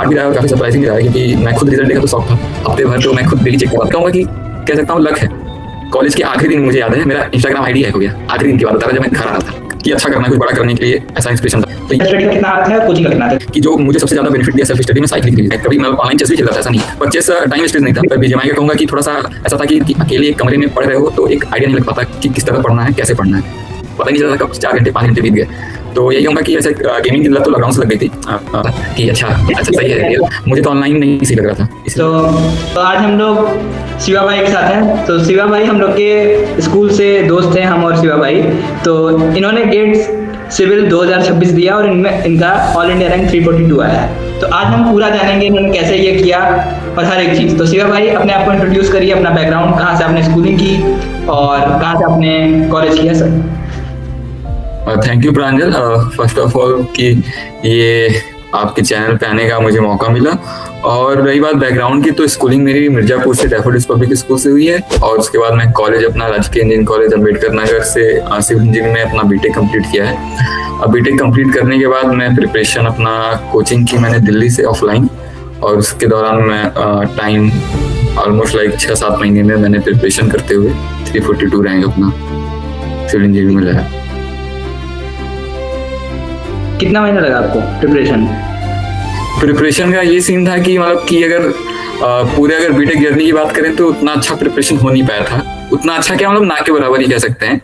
Hard भी रहा और काफी सरप्राइजिंग भी रहा, क्योंकि मैं खुद रिजल्ट देखा तो शौक था। हफ्ते भर तो मैं खुद डेली चेक करता कहूँगा कि कह सकता हूँ लक है। कॉलेज के आखिरी दिन मुझे याद है मेरा इंस्टाग्राम आईडी हैक हो गया। आखिरी दिन की बात बता रहा, जब मैं घर आ रहा था कि अच्छा करना है, कुछ बड़ा करने के लिए, ऐसा इंस्पिरेशन था। तो स्टडी का कितना हाथ है और कोचिंग का कितना हाथ है? कि जो मुझे सबसे ज्यादा बेनिफिट दिया सेल्फ स्टडी में साइकिलिंग थी। कभी मैं ऑनलाइन चेस भी खेलता था, ऐसा नहीं, पर चेस टाइम वेस्टेज नहीं था। पर बीजेएमआई का कहूँगा कि थोड़ा सा ऐसा था कि अकेले एक कमरे में पढ़ रहे हो तो एक आइडिया नहीं लग पाता कि किस तरह पढ़ना है, कैसे पढ़ना है, पता नहीं चलता कब 4 घंटे 5 घंटे बीत गए। तो यही कहूँगा कि ऐसे गेमिंग की लत तो लॉकडाउन से लग गई थी कि अच्छा सही है, मुझे तो ऑनलाइन नहीं सही लग रहा था। तो आज हम लोग शिवा भाई के साथ हैं। तो शिवा भाई हम लोग के स्कूल से दोस्त हैं, हम और शिवा भाई। तो इन्होंने गेट सिविल 2026 दिया और इनमें इनका ऑल इंडिया रैंक 342 आया है। तो आज हम पूरा जानेंगे इन्होंने कैसे ये किया और हर एक चीज़। तो शिवा भाई अपने आप को इंट्रोड्यूस करिए, अपना बैकग्राउंड, कहाँ से आपने स्कूलिंग की और कहाँ से आपने कॉलेज किया sir. Thank you Pranjal, first of all कि ये आपके चैनल पे आने का मुझे मौका मिला। और रही बात बैकग्राउंड की, तो स्कूलिंग मेरी मिर्जापुर से डैफोडिल्स पब्लिक स्कूल से हुई है और उसके बाद मैं कॉलेज अपना राजकीय इंजीनियरिंग कॉलेज अम्बेडकर नगर से सिविल इंजीनियरिंग में अपना बीटेक कंप्लीट किया है। अब बीटेक कंप्लीट करने के बाद मैं प्रिपरेशन अपना कोचिंग की मैंने दिल्ली से ऑफलाइन, और उसके दौरान मैं टाइम ऑलमोस्ट लाइक 6-7 महीने में मैंने प्रिपरेशन करते हुए 342 रैंक अपना सिविल इंजीनियरिंग में लाया। कितना महीना लगा आपको प्रिपरेशन का ये सीन था कि मतलब कि अगर पूरे अगर बीटेक जर्नी की बात करें तो उतना अच्छा प्रिपरेशन हो नहीं पाया था। उतना अच्छा क्या, मतलब ना के बराबर ही कह सकते हैं।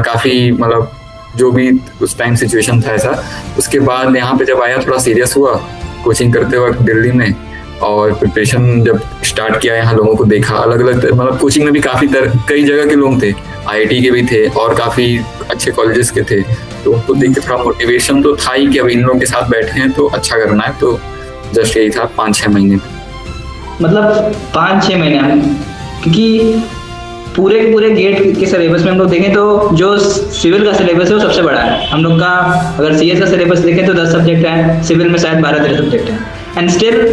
काफी मतलब जो भी उस टाइम सिचुएशन था ऐसा। उसके बाद यहाँ पे जब आया थोड़ा सीरियस हुआ कोचिंग करते वक्त दिल्ली में, और प्रिपरेशन जब स्टार्ट किया, यहाँ लोगों को देखा अलग अलग, मतलब कोचिंग में भी काफी कई जगह के लोग थे, आईआईटी के भी थे और काफी अच्छे कॉलेजेस के थे। तो उनको देख के थोड़ा मोटिवेशन तो था ही कि अब इन लोगों के साथ बैठे हैं तो अच्छा करना है। तो जस्ट यही था 5-6 महीने, मतलब 5-6 महीने, क्योंकि पूरे गेट के सिलेबस में हम लोग देखें तो जो सिविल का सिलेबस है वो सबसे बड़ा है। हम लोग का अगर सीएस का सिलेबस देखें तो 10 सब्जेक्ट हैं, सिविल में शायद 12-13 सब्जेक्ट हैं, एंड स्टिल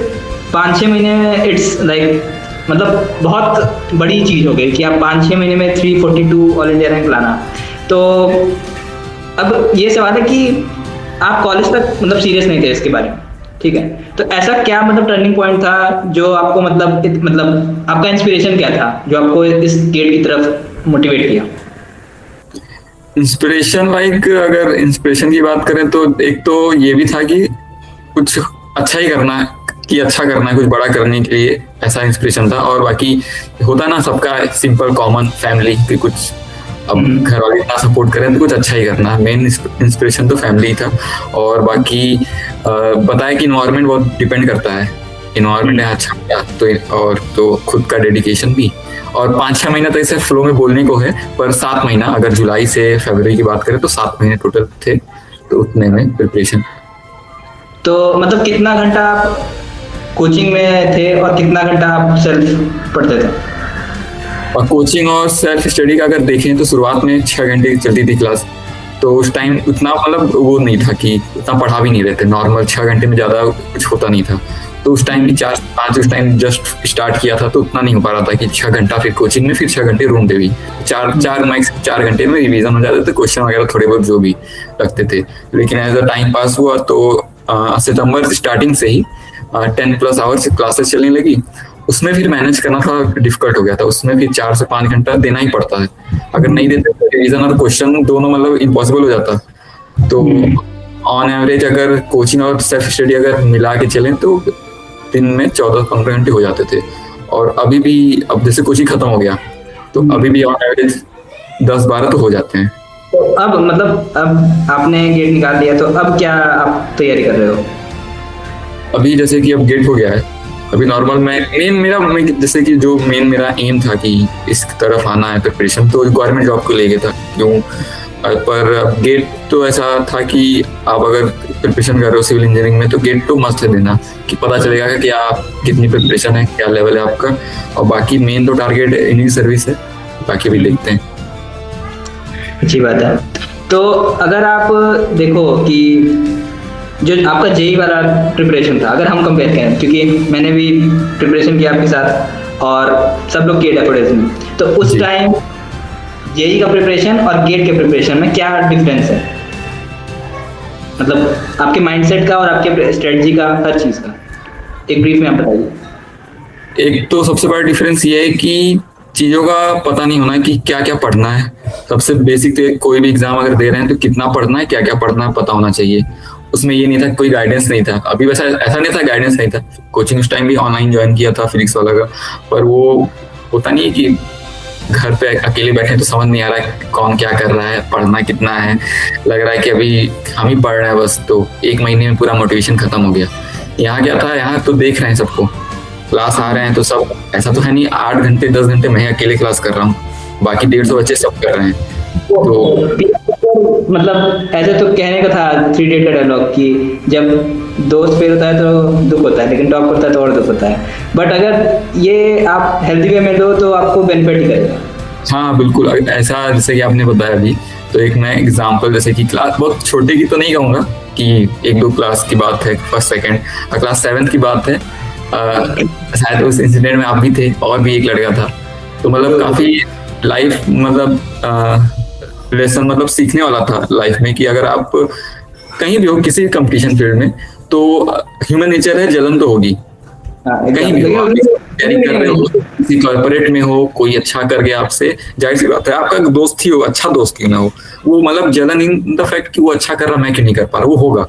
5-6 महीने में इट्स लाइक मतलब बहुत बड़ी चीज़ हो गई कि आप 5-6 महीने में 342 ऑल इंडिया रैंक लाना। तो अब ये सवाल है कि आप कॉलेज तक मतलब सीरियस नहीं थे इसके बारे में, ठीक है? तो ऐसा क्या मतलब टर्निंग पॉइंट था जो आपको मतलब आपका इंस्पिरेशन क्या था जो आपको इस गेट की तरफ मोटिवेट किया? इंस्पिरेशन अगर इंस्पिरेशन की बात करें तो एक तो ये भी था कि कुछ अच्छा ही करना है, कि अच्छा करना है, कुछ बड़ा करने के लिए, ऐसा इंस्पिरेशन था। और बाकी होता ना सबका सिंपल कॉमन फैमिली की कुछ, अब घर वाले इतना सपोर्ट करें तो कुछ अच्छा ही करना है। मेन इंस्पिरेशन तो फैमिली था। और बाकी बताया कि इन्वायरमेंट बहुत डिपेंड करता है, इन्वायरमेंट है अच्छा तो खुद का डेडिकेशन भी। और 5-6 महीना तो इसे फ्लो में बोलने को है, पर 7 महीना अगर जुलाई से फरवरी की बात करें तो 7 महीने टोटल थे, तो उतने में प्रिपरेशन। तो मतलब कितना घंटा आप कोचिंग में थे और कितना घंटा आप सेल्फ पढ़ते थे? और कोचिंग और सेल्फ स्टडी का अगर देखें तो शुरुआत में 6 घंटे चलती थी क्लास, तो उस टाइम उतना मतलब वो नहीं था कि उतना पढ़ा भी नहीं रहे थे, नॉर्मल 6 घंटे में ज़्यादा कुछ होता नहीं था। तो उस टाइम भी 4-5 उस टाइम जस्ट स्टार्ट किया था, तो उतना नहीं हो पा रहा था कि 6 घंटा फिर कोचिंग में, फिर 6 घंटे रूम पे भी, 4 घंटे में रिवीजन हो जाते थे, क्वेश्चन वगैरह थोड़े बहुत जो भी रखते थे। लेकिन एज अ टाइम पास हुआ तो सितंबर स्टार्टिंग से ही 10+ आवर्स क्लासेस चलने लगी। उसमें फिर मैनेज करना थोड़ा डिफिकल्ट हो गया था, उसमें फिर 4 से 5 घंटा देना ही पड़ता है। अगर नहीं देते तो रिवीजन और क्वेश्चन दोनों मतलब इम्पॉसिबल हो जाता। तो ऑन एवरेज अगर कोचिंग और सेल्फ स्टडी अगर मिला के चलें तो दिन में 14-15 घंटे हो जाते थे। और अभी भी, अब जैसे कोचिंग खत्म हो गया तो अभी भी ऑन एवरेज 10-12 तो हो जाते हैं। तो अब मतलब अब आपने गेट निकाल लिया, तो अब क्या आप तैयारी कर रहे हो? अभी जैसे कि अब गेट हो गया है, अभी नॉर्मल मैं जैसे कि जो मेरा एम था कि इस तरफ आना है प्रिपरेशन, तो गवर्नमेंट जॉब को ले गया था क्यों। पर गेट तो ऐसा था कि आप अगर प्रिपरेशन कर रहे हो सिविल इंजीनियरिंग में तो गेट तो मस्त है देना, कि पता चलेगा कि आप कितनी प्रिपरेशन है, क्या लेवल है आपका। और बाकी मेन तो टारगेट इन्हीं सर्विस है, बाकी भी देखते हैं। अच्छी बात है। तो अगर आप देखो कि जो आपका जेई वाला प्रिपरेशन था, अगर हम कंपेयर करें, क्योंकि मैंने भी प्रिपरेशन किया आपके साथ और सब लोग किए डेफोडिल्स में, तो उस टाइम जेई का प्रिपरेशन और गेट के प्रिपरेशन में क्या डिफरेंस है? मतलब आपके माइंडसेट का और आपके स्ट्रेटजी का, हर चीज़ का। एक ब्रीफ में आप बताइए। एक तो सबसे बड़ा डिफरेंस ये है कि चीजों का पता नहीं होना कि क्या क्या पढ़ना है। सबसे बेसिक तो कोई भी एग्जाम अगर दे रहे हैं तो कितना पढ़ना है, क्या क्या पढ़ना है पता होना चाहिए। उसमें ये नहीं था, कोई गाइडेंस नहीं था। अभी वैसा ऐसा नहीं था, गाइडेंस नहीं था। कोचिंग उस टाइम भी ऑनलाइन ज्वाइन किया था फिजिक्स वाला का, पर वो होता नहीं है कि घर पे अकेले बैठे तो समझ नहीं आ रहा है कौन क्या कर रहा है, पढ़ना कितना है। लग रहा है कि अभी हम ही पढ़ रहे हैं बस, तो एक महीने में पूरा मोटिवेशन खत्म हो गया। यहाँ क्या था, यहाँ तो देख रहे हैं सबको, क्लास आ रहे हैं तो सब, ऐसा तो है नहीं 8 घंटे 10 घंटे मैं अकेले क्लास कर रहा हूँ, बाकी 150 बच्चे सब कर रहे हैं। तो मतलब ऐसे तो कहने का था 3 इडियट का डायलॉग कि जब दोस्त फेल होता है तो दुख होता है, लेकिन टॉप करता है तो और दुख होता है। बट अगर ये आप हेल्दी वे में दो तो आपको बेनिफिट ही करेगा। हाँ बिल्कुल, ऐसा जैसे कि आपने बताया अभी, तो एक मैं एग्जांपल, जैसे कि क्लास बहुत छोटे की तो नहीं कहूँगा कि 1-2 क्लास की बात है, फर्स्ट सेकंड, क्लास 7 की बात है। शायद उस इंसिडेंट में आप भी थे और भी एक लड़का था। तो मतलब काफी लाइफ मतलब लेसन मतलब सीखने वाला था लाइफ में, कि अगर आप कहीं भी हो किसी कंपटीशन फील्ड में, तो ह्यूमन नेचर है, जलन तो होगी। कहीं भी हो, आप तैयारी कर रहे हो, किसी कॉर्पोरेट में हो, कोई अच्छा कर गया आपसे, जाहिर सी बात है आपका दोस्त ही हो, अच्छा दोस्त क्यों ना हो, वो मतलब जलन इन द फैक्ट कि वो अच्छा कर रहा मैं क्यों नहीं कर पा रहा, वो होगा।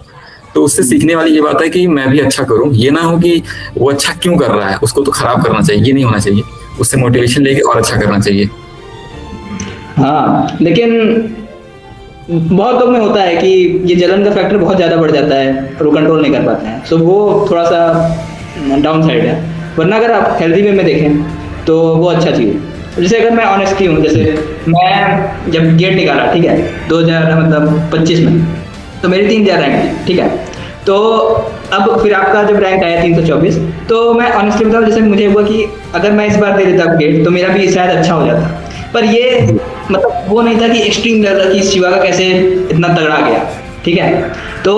तो उससे सीखने वाली ये बात है कि मैं भी अच्छा करूं। ये ना हो कि वो अच्छा क्यों कर रहा है उसको तो खराब करना चाहिए, ये नहीं होना चाहिए। उससे मोटिवेशन लेके और अच्छा करना चाहिए। हाँ, लेकिन बहुत लोग में होता है कि ये जलन का फैक्टर बहुत ज्यादा बढ़ जाता है और वो कंट्रोल नहीं कर पाते हैं, सो वो थोड़ा सा डाउन साइड है। वरना अगर आप हेल्दी वे में देखें तो वो अच्छा चीज़ है। जैसे अगर मैं ऑनेस्टली हूँ, जैसे मैं जब गेट निकाला, ठीक है, 2025 में, तो मेरी 3000 रैंक थी, ठीक है। तो अब फिर आपका जब रैंक आया 324, तो मैं ऑनेस्टली बताऊँ, जैसे मुझे हुआ कि अगर मैं इस बार दे देता गेट तो मेरा भी शायद अच्छा हो जाता। पर ये मतलब वो नहीं था कि एक्सट्रीम लेवल कि शिवा का कैसे इतना तगड़ा गया, ठीक है। तो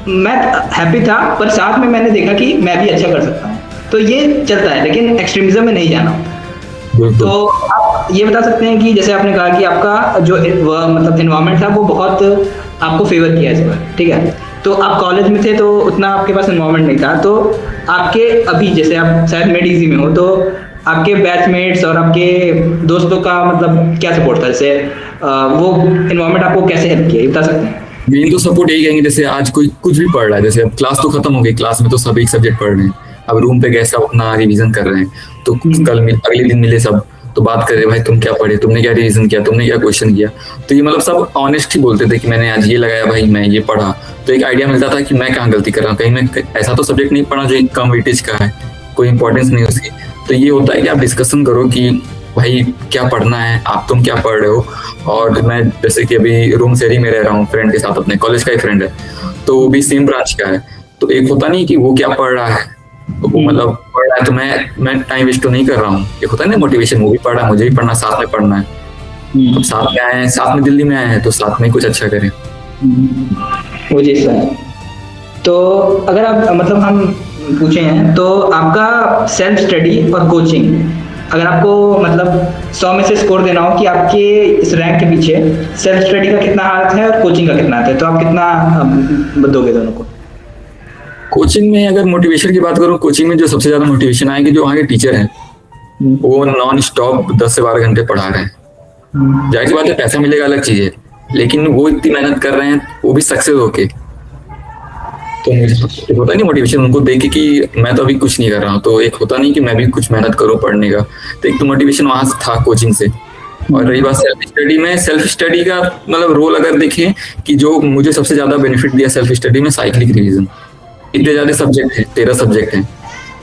मैं हैप्पी था, पर साथ में मैंने देखा कि मैं भी अच्छा कर सकता हूँ। तो ये चलता है, लेकिन एक्सट्रीमिज्म में नहीं जाना होता। तो आप ये बता सकते हैं कि जैसे आपने कहा कि आपका जो मतलब एनवायरनमेंट था वो बहुत आपको फेवर किया इस बार, ठीक है। तो आप कॉलेज में थे तो उतना आपके पास एनवायरनमेंट नहीं था, तो आपके अभी जैसे आप शायद मेडिजी में हो, तो आपके बैचमेट्स और आपके दोस्तों का मतलब क्या सपोर्ट था, जैसे वो एनवायरनमेंट आपको कैसे हेल्प किया, ये बता सकते हैं? मेन तो सपोर्ट यही कहेंगे, जैसे आज कोई कुछ भी पढ़ रहा है, जैसे अब क्लास तो खत्म हो गई, क्लास में तो सब एक सब्जेक्ट पढ़ रहे हैं, अब रूम पे गए सब अपना रिवीजन कर रहे हैं। तो कल अगले दिन मिले सब, तो बात कर रहे भाई तुम क्या पढ़े, तुमने क्या रिवीजन किया, तुमने क्या क्वेश्चन किया। तो ये मतलब सब ऑनेस्ट ही बोलते थे कि मैंने आज ये लगाया भाई, मैं ये पढ़ा। तो एक आइडिया मिलता था कि मैं कहाँ गलती कर रहा हूँ, कहीं मैं ऐसा तो सब्जेक्ट नहीं पढ़ा जो कम वेटेज का है, कोई इंपॉर्टेंस नहीं उसकी। तो ये होता है कि आप डिस्कशन करो कि भाई क्या पढ़ना है, आप तुम क्या पढ़ रहे हो। और मैं जैसे कि अभी रूम शेयरिंग में रह रहा हूँ फ्रेंड के साथ, अपने कॉलेज का ही फ्रेंड है, तो वो भी सेम ब्रांच का है। तो एक होता नहीं कि वो क्या पढ़ रहा है, वो मतलब पढ़ रहा है तो मैं टाइम वेस्ट तो नहीं कर रहा हूँ। एक होता है ना मोटिवेशन, वो भी पढ़ रहा है, मुझे भी पढ़ना, साथ में पढ़ना है। अब साथ में आए हैं, साथ में दिल्ली में आए हैं, तो साथ में कुछ अच्छा करें। वो चीज़ है। तो अगर आप मतलब हम पूछे हैं तो आपका सेल्फ स्टडी और कोचिंग, अगर आपको मतलब 100 में से स्कोर देना हो कि आपके इस रैंक के पीछे सेल्फ स्टडी का कितना हाथ है और कोचिंग का कितना हाथ है, तो आप कितना दोगे दोनों को? कोचिंग में अगर मोटिवेशन की बात करूँ, कोचिंग में जो सबसे ज्यादा मोटिवेशन आएगी, जो वहाँ के टीचर हैं वो नॉन स्टॉप 10 से 12 घंटे पढ़ा रहे हैं। जाहिर सी बात है पैसा मिलेगा अलग चीज है, लेकिन वो इतनी मेहनत कर रहे हैं, वो भी सक्सेस होके। तो मुझे होता नहीं मोटिवेशन उनको देख के कि मैं तो अभी कुछ नहीं कर रहा हूँ, तो एक होता नहीं कि मैं भी कुछ मेहनत करूँ पढ़ने का। तो एक तो मोटिवेशन वहां से था कोचिंग से। और रही बात सेल्फ स्टडी में, सेल्फ स्टडी का मतलब रोल अगर देखें कि जो मुझे सबसे ज्यादा बेनिफिट दिया सेल्फ स्टडी में, साइक्लिक रिवीजन। इतने ज्यादा सब्जेक्ट हैं, 13 सब्जेक्ट हैं।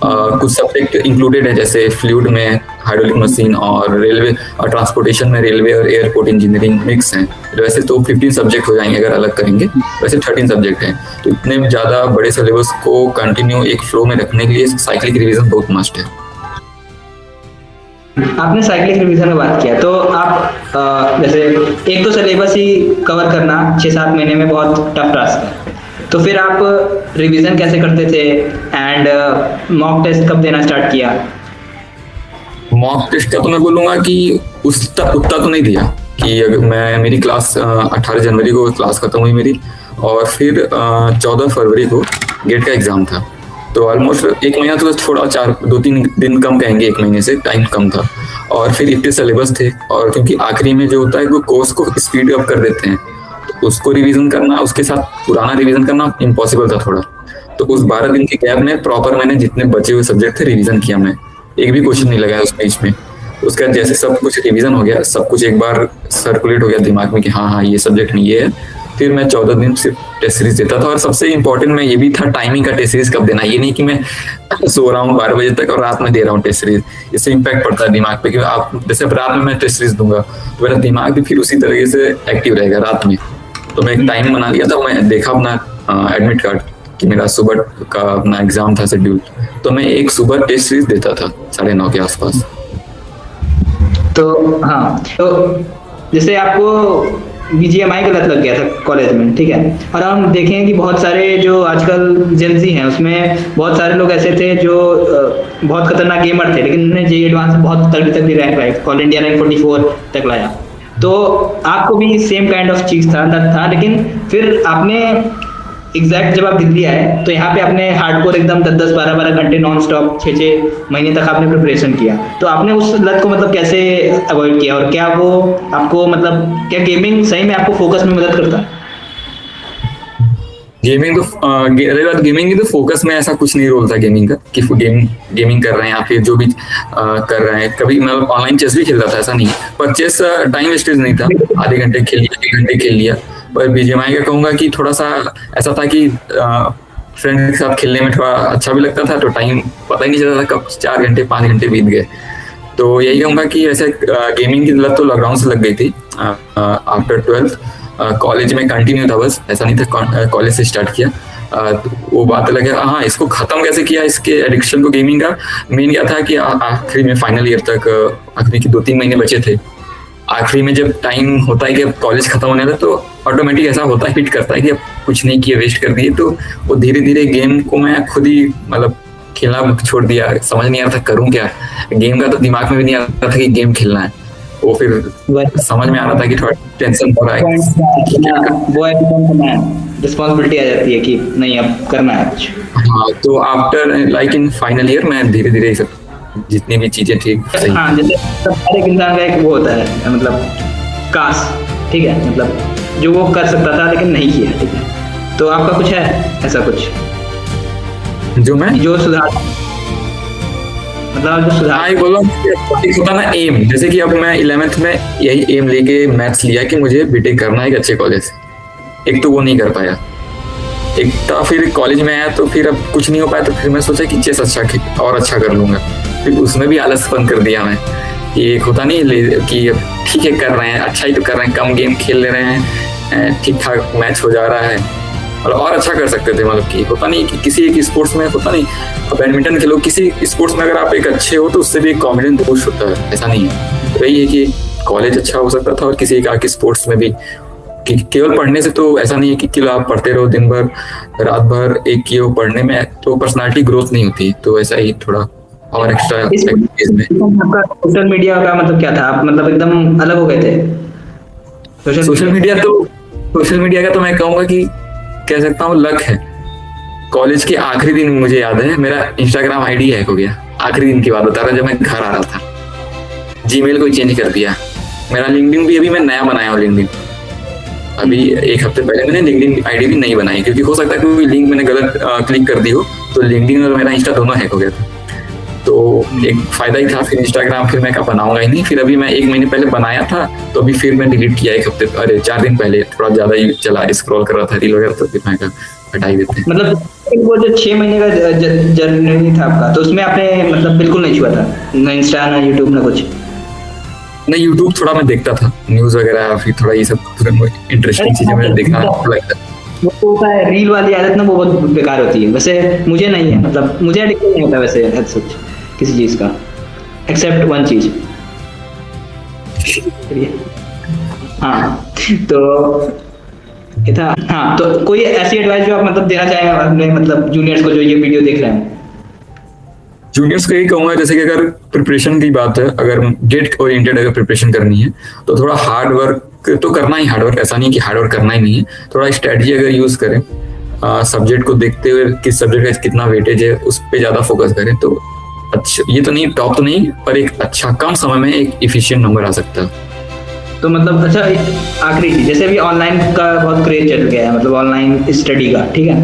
कुछ सब्जेक्ट इंक्लूडेड है, जैसे फ्लूइड में हाइड्रोलिक मशीन, और रेलवे और ट्रांसपोर्टेशन में रेलवे और एयरपोर्ट इंजीनियरिंग मिक्स हैं। वैसे तो 15 सब्जेक्ट हो जाएंगे अगर अलग करेंगे, वैसे 13 सब्जेक्ट हैं। तो इतने ज्यादा बड़े सिलेबस को कंटिन्यू एक फ्लो में रखने के लिए साइक्लिक रिवीजन बहुत मस्ट है। आपने साइक्लिक रिवीजन में बात किया, तो आप जैसे एक तो सिलेबस ही कवर करना 6-7 महीने में बहुत टफ टास्क है, तो फिर आप रिवीजन कैसे करते थे एंड मॉक टेस्ट कब देना स्टार्ट किया? मॉक टेस्ट का तो मैं बोलूंगा कि उतना तो नहीं दिया कि अगर मेरी क्लास 18 जनवरी को क्लास खत्म हुई मेरी, और फिर 14 फरवरी को गेट का एग्जाम था। तो ऑलमोस्ट एक महीना तो थोड़ा 2-3 दिन कम कहेंगे, एक महीने से टाइम कम था। और फिर इतने सिलेबस थे, और क्योंकि आखिरी में जो होता है वो कोर्स को स्पीड अप कर देते हैं, तो उसको रिवीजन करना, उसके साथ पुराना रिवीजन करना इम्पॉसिबल था थोड़ा। तो उस 12 दिन के गैप में प्रॉपर मैंने जितने बचे हुए सब्जेक्ट थे रिवीजन किया, मैं एक भी क्वेश्चन नहीं लगाया उस बीच में। उसके बाद जैसे सब कुछ रिवीजन हो गया, सब कुछ एक बार सर्कुलेट हो गया दिमाग में कि हाँ हाँ ये सब्जेक्ट नहीं ये है, फिर मैं 14 दिन सिर्फ टेस्ट सीरीज देता था। और सबसे इम्पोर्टेंट में ये भी था टाइमिंग का, टेस्ट सीरीज कब देना। ये नहीं कि मैं सो रहा हूँ 12 बजे तक और रात में दे रहा हूँ टेस्ट सीरीज, इससे इम्पैक्ट पड़ता है दिमाग पे कि आप जैसे रात में मैं टेस्ट सीरीज दूंगा तो मेरा दिमाग भी फिर उसी तरीके से एक्टिव रहेगा रात में। तो मैं एक टाइम बना लिया था, मैं देखा अपना एडमिट कार्ड कि मेरा सुबह का अपना एग्जाम था शेड्यूल, तो मैं एक सुबह टेस्ट सीरीज देता था 9:30 के आसपास। तो हाँ, तो जैसे आपको बीजीएमआई का लत लग गया था कॉलेज में, ठीक है, और हम देखें कि बहुत सारे जो आजकल जेनजी हैं उसमें बहुत सारे लोग ऐसे थे जो बहुत खतरनाक गेमर थे, लेकिन उन्होंने जेईई एडवांस में बहुत तगड़ी तगड़ी रैंक लाई, ऑल इंडिया रैंक 44 तक लाया। तो आपको भी सेम काइंड ऑफ चीज था, लेकिन फिर आपने एग्जैक्ट जब आप दिल्ली आए तो यहाँ पे आपने हार्डकोर एकदम 10-10, 12-12 घंटे नॉन स्टॉप 6-6 महीने तक आपने प्रिपरेशन किया। तो आपने उस लत को मतलब कैसे अवॉइड किया, और क्या वो आपको मतलब क्या गेमिंग सही में आपको फोकस में मदद करता है? गेमिंग तो गेमिंग की तो फोकस में ऐसा कुछ नहीं रोल था गेमिंग का कि गेमिंग कर रहे हैं या फिर जो भी कर रहे हैं। कभी मतलब ऑनलाइन चेस भी खेलता था, ऐसा नहीं, पर चेस टाइम वेस्टेज नहीं था, आधे घंटे खेल लिया, 1 घंटे खेल लिया। पर बीजीएमआई का कहूंगा कि थोड़ा सा ऐसा था कि फ्रेंड के साथ खेलने में थोड़ा अच्छा भी लगता था, तो टाइम पता ही नहीं चलता था कब 4 घंटे 5 घंटे बीत गए। तो यही कहूंगा कि ऐसे गेमिंग की लत तो लॉकडाउन से लग गई थी आफ्टर 12th। कॉलेज में कंटिन्यू था, बस ऐसा नहीं था कॉलेज से स्टार्ट किया। वो बात अलग है। हाँ, इसको खत्म कैसे किया, इसके एडिक्शन को गेमिंग का मेन क्या था कि आखिरी में फाइनल ईयर तक आखिरी के 2-3 महीने बचे थे। आखिरी में जब टाइम होता है कि अब कॉलेज खत्म होने वाला, तो ऑटोमेटिक ऐसा होता है, हिट करता है कि अब कुछ नहीं किया, वेस्ट कर दिए। तो वो धीरे धीरे गेम को मैं खुद ही मतलब खेलना छोड़ दिया, समझ नहीं आ रहा था करूँ क्या। गेम का तो दिमाग में भी नहीं आ रहा था कि गेम खेलना है, वो फिर समझ में आ रहा था कि थोड़ा टेंशन हो रहा है, रिस्पॉन्सिबिलिटी आ जाती है कि नहीं अब करना है कुछ। हाँ, तो after like in final year मैं धीरे धीरे सब जितनी भी चीजें ठीक सही। हाँ, जैसे हर एक इंसान का एक वो होता है मतलब काश, ठीक है, मतलब जो वो कर सकता था लेकिन नहीं किया, ठीक है। तो आपका कुछ है ऐसा कुछ जो सुधार, मतलब जो सुधार बोलो होता ना एम, जैसे कि अब मैं 11th में यही एम लेके मैथ्स लिया कि मुझे बीटेक करना है एक अच्छे कॉलेज से। एक तो वो नहीं कर पाया, एक तो फिर कॉलेज में आया तो फिर अब कुछ नहीं हो पाया, तो फिर मैं सोचा कि चेस अच्छा कर लूंगा। फिर उसमें भी आलसपन कर दिया मैं कि एक होता नहीं कि ठीक है कर रहे हैं, अच्छा ही तो कर रहे हैं, कम गेम खेल ले रहे हैं, ठीक ठाक मैच हो जा रहा है, और अच्छा कर सकते थे। मतलब कि होता नहीं कि किसी एक स्पोर्ट्स में होता नहीं, बैडमिंटन खेलो, किसी स्पोर्ट्स में अगर आप एक अच्छे हो तो उससे भी एक कॉन्फिडेंस बूस्ट होता है, ऐसा नहीं है। तो यही है कि कॉलेज अच्छा हो सकता था और किसी एक आगे स्पोर्ट्स में भी, कि केवल पढ़ने से तो ऐसा नहीं है कि केवल आप पढ़ते रहो दिन भर रात भर एक की हो पढ़ने में, तो पर्सनालिटी ग्रोथ नहीं होती। तो ऐसा ही थोड़ा और एक्स्ट्रा एक्टिविटीज में। आपका सोशल मीडिया का मतलब क्या था, आप मतलब एकदम अलग हो गए थे? सोशल मीडिया का तो मैं कहूँगा कि कह सकता हूँ लक है। कॉलेज के आखिरी दिन मुझे याद है मेरा इंस्टाग्राम आईडी हैक हो गया। आखिरी दिन की बात बता रहा, जब मैं घर आ रहा था, जीमेल को चेंज कर दिया। मेरा लिंक्डइन भी अभी मैं नया बनाया हूँ, लिंक्डइन अभी 1 हफ्ते पहले मैंने लिंक्डइन आईडी भी नहीं बनाई, क्योंकि हो सकता है कोई लिंक मैंने गलत क्लिक कर दी हो, तो लिंक्डइन और मेरा इंस्टा दोनों हैक हो गया था। तो एक फायदा ही था। फिर इंस्टाग्राम फिर मैं क्या बनाऊंगा ही नहीं, फिर अभी मैं 1 महीने पहले बनाया था, तो अभी फिर मैं डिलीट किया 4 दिन पहले, थोड़ा ज्यादा ही चला, स्क्रॉल कर रहा था रील वगैरह, तो फिर मैं हटा ही देते हैं। मतलब वो जो 6 महीने का जर्नी था आपका, तो उसमें आपने मतलब बिल्कुल नहीं छुआ था, ना इंस्टा ना यूट्यूब ना कुछ? नहीं, यूट्यूब थोड़ा मैं देखता था, न्यूज वगैरह, फिर थोड़ा ये सब इंटरेस्टिंग चीजें मैं देखना लगता है। वो होता है रील वाली आदत ना, वो बहुत बेकार होती है। वैसे मुझे नहीं है, मतलब मुझे एडिक्शन नहीं होता वैसे सच किसी चीज का, एक्सेप्ट वन चीज। हाँ, तो ये था। हाँ, तो कोई ऐसी एडवाइस जो आप मतलब देना चाहें अपने मतलब जूनियर्स को जो ये वीडियो देख रहे हैं? जूनियर्स को यही कहूंगा, जैसे कि अगर प्रिपरेशन की बात है, अगर गेट ओरिएंटेड अगर प्रिपरेशन करनी है तो थोड़ा हार्ड वर्क तो करना ही, हार्ड वर्क ऐसा नहीं कि हार्ड वर्क करना ही नहीं है, थोड़ा स्ट्रेटजी अगर यूज करें, सब्जेक्ट को देखते हुए किस सब्जेक्ट का कितना वेटेज है उस पे ज़्यादा फोकस करें तो अच्छा, ये तो नहीं टॉप तो नहीं पर एक अच्छा कम समय में एक इफिशिएंट नंबर आ सकता है। तो मतलब अच्छा आखिरी चीज, जैसे अभी ऑनलाइन का बहुत क्रेज चल गया है, मतलब ऑनलाइन स्टडी का, ठीक है,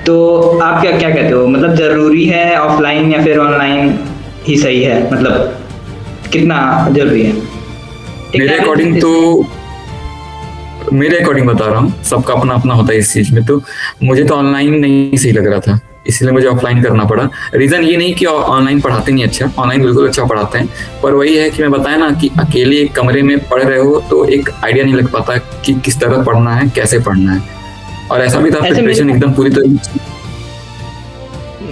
तो आप क्या क्या कहते हो, मतलब जरूरी है ऑफलाइन या फिर ऑनलाइन ही सही है, मतलब कितना जरूरी है? मेरे अकॉर्डिंग बता रहा हूँ, सबका अपना अपना होता है इस चीज में। तो मुझे तो ऑनलाइन नहीं सही लग रहा था, इसलिए मुझे ऑफलाइन करना पड़ा। रीजन ये नहीं कि ऑनलाइन पढ़ाते नहीं अच्छा, ऑनलाइन बिल्कुल अच्छा पढ़ाते हैं, पर वही है कि मैं बताया ना कि अकेले एक कमरे में पढ़ रहे हो तो एक आइडिया नहीं लग पाता कि किस तरह पढ़ना है, कैसे पढ़ना है। और ऐसा भी था, प्रिपरेशन एकदम पूरी तरह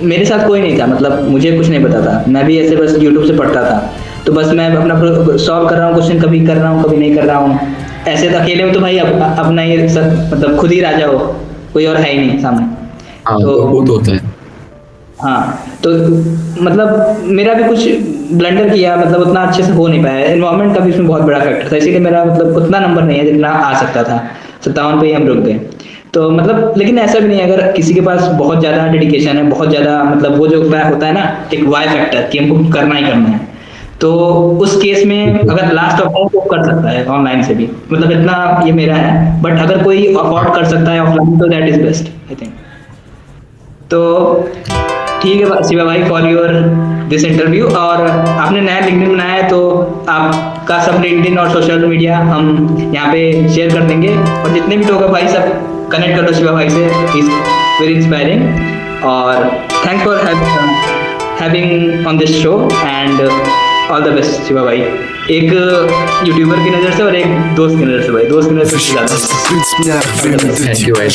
मेरे साथ कोई नहीं था, मतलब मुझे कुछ नहीं पता था, मैं भी ऐसे बस यूट्यूब से पढ़ता था, तो बस मैं अपना सॉल्व कर रहा हूँ क्वेश्चन, कभी कर रहा हूँ कभी नहीं कर रहा हूँ। ऐसे तो अकेले में तो भाई अपना ये सब मतलब खुद ही राजा हो, कोई और है ही नहीं सामने। हाँ, तो वो तो होता है। हाँ, तो मतलब मेरा भी कुछ ब्लंडर किया, मतलब उतना अच्छे से हो नहीं पाया, एनवायरनमेंट का भी इसमें बहुत बड़ा फैक्टर था, इसीलिए मेरा मतलब उतना नंबर नहीं है जितना आ सकता था। 57 पे ही हम रुक गए। तो मतलब लेकिन ऐसा भी नहीं है, अगर किसी के पास बहुत ज़्यादा डेडिकेशन है, बहुत ज़्यादा मतलब वो जो होता है ना एक वाई फैक्टर कि हमको करना ही करना है, तो उस केस में अगर लास्ट ऑप्शन वो कर सकता है ऑनलाइन से भी, मतलब इतना ये मेरा है। बट अगर कोई अफोर्ड कर सकता है ऑफलाइन तो that is best I think. तो ठीक है शिवा भाई, फॉर योर दिस इंटरव्यू। और आपने नया लिंक्डइन बनाया है तो आपका सब लिंक्डइन और सोशल मीडिया हम यहाँ पे शेयर कर देंगे, और जितने भी लोग हैं भाई सब कनेक्ट कर लो शिवा भाई से, इज वेरी इंस्पायरिंग। और thanks for having on this show and all the best Shiva भाई। एक यूट्यूबर की नज़र से और एक दोस्त की नज़र से भाई, दोस्त की नज़र से ज़्यादा। थैंक यू भाई।